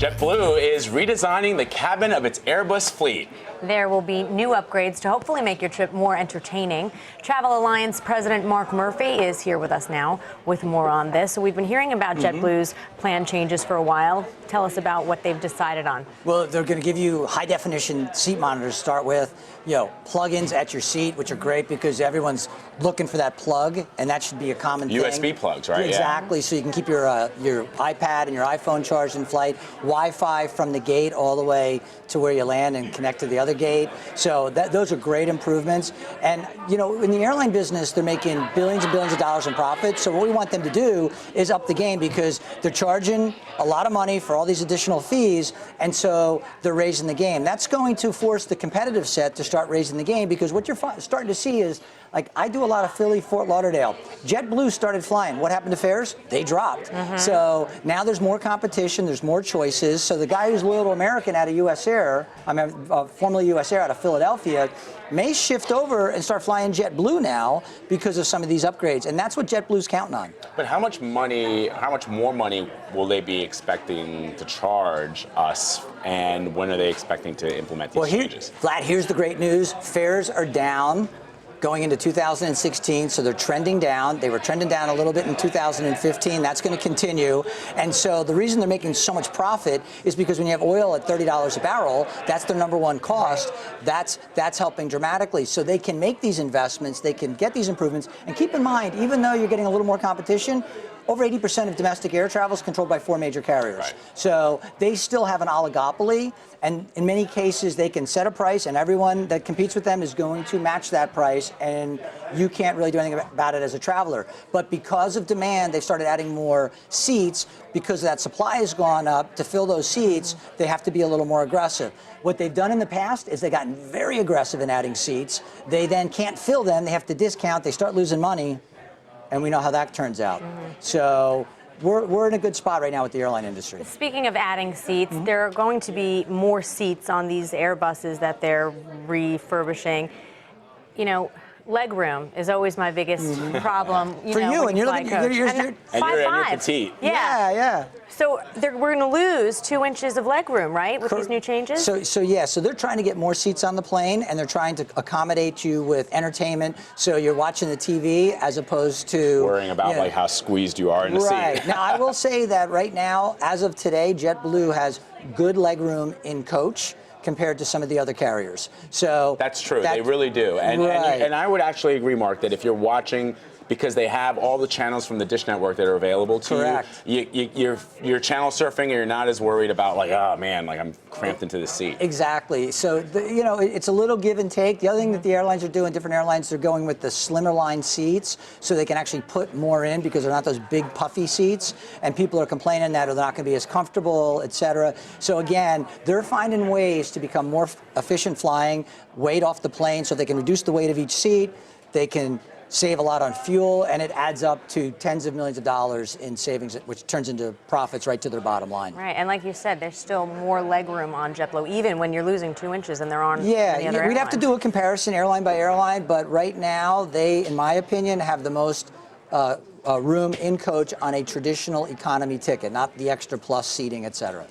JetBlue is redesigning the cabin of its Airbus fleet. There will be new upgrades to hopefully make your trip more entertaining. Travel Alliance President Mark Murphy is here with us now with more on this. So we've been hearing about JetBlue's plan changes for a while. Tell us about what they've decided on. Well, they're going to give you high-definition seat monitors to start with, plug-ins at your seat, which are great because everyone's looking for that plug, and that should be a common thing. USB plugs, right? Exactly, yeah. So you can keep your iPad and your iPhone charged in flight, Wi-Fi from the gate all the way to where you land and connect to the other gate. So those are great improvements. And, in the airline business, they're making billions and billions of dollars in profit. So what we want them to do is up the game because they're charging a lot of money for all these additional fees, and so they're raising the game. That's going to force the competitive set to start raising the game because what you're starting to see is, like, I do a lot of Philly, Fort Lauderdale. JetBlue started flying. What happened to fares? They dropped. So now there's more competition, there's more choices. So the guy who's loyal to American out of US Air, formerly US Air out of Philadelphia, may shift over and start flying JetBlue now because of some of these upgrades. And that's what JetBlue's counting on. But how much more money will they be expecting to charge us? And when are they expecting to implement these changes? Vlad, here's the great news. Fares are down going into 2016, so they're trending down. They were trending down a little bit in 2015. That's going to continue. And so the reason they're making so much profit is because when you have oil at $30 a barrel, that's their number one cost. That's helping dramatically. So they can make these investments, they can get these improvements. And keep in mind, even though you're getting a little more competition, over 80% of domestic air travel is controlled by 4 major carriers. Right. So they still have an oligopoly, and in many cases they can set a price and everyone that competes with them is going to match that price, and you can't really do anything about it as a traveler. But because of demand, they've started adding more seats. Because that supply has gone up, to fill those seats, they have to be a little more aggressive. What they've done in the past is they've gotten very aggressive in adding seats. They then can't fill them, they have to discount, they start losing money. And we know how that turns out. So we're in a good spot right now with the airline industry. Speaking of adding seats, there are going to be more seats on these Airbuses that they're refurbishing. Leg room is always my biggest problem. For you, and you're 5'5". Petite. Yeah. So we're going to lose 2 inches of leg room, right, with these new changes? So they're trying to get more seats on the plane, and they're trying to accommodate you with entertainment. So you're watching the TV as opposed to worrying about like how squeezed you are in the seat. Right. Now I will say that right now, as of today, JetBlue has good leg room in coach compared to some of the other carriers. So that's true. They really do. And I would actually agree, Mark, that if you're watching, because they have all the channels from the Dish Network that are available to you, you're channel surfing and you're not as worried about like, oh man, like I'm cramped into the seat. Exactly. So it's a little give and take. The other thing that the airlines are doing, different airlines, they're going with the slimmer line seats so they can actually put more in because they're not those big puffy seats, and people are complaining that they're not going to be as comfortable, etc. So again, they're finding ways to become more efficient flying, weight off the plane so they can reduce the weight of each seat. They can save a lot on fuel, and it adds up to tens of millions of dollars in savings, which turns into profits right to their bottom line. Right, and like you said, there's still more leg room on JetBlue, even when you're losing 2 inches and there aren't any other airlines. We'd have to do a comparison airline by airline, but right now they, in my opinion, have the most room in coach on a traditional economy ticket, not the extra plus seating, et cetera.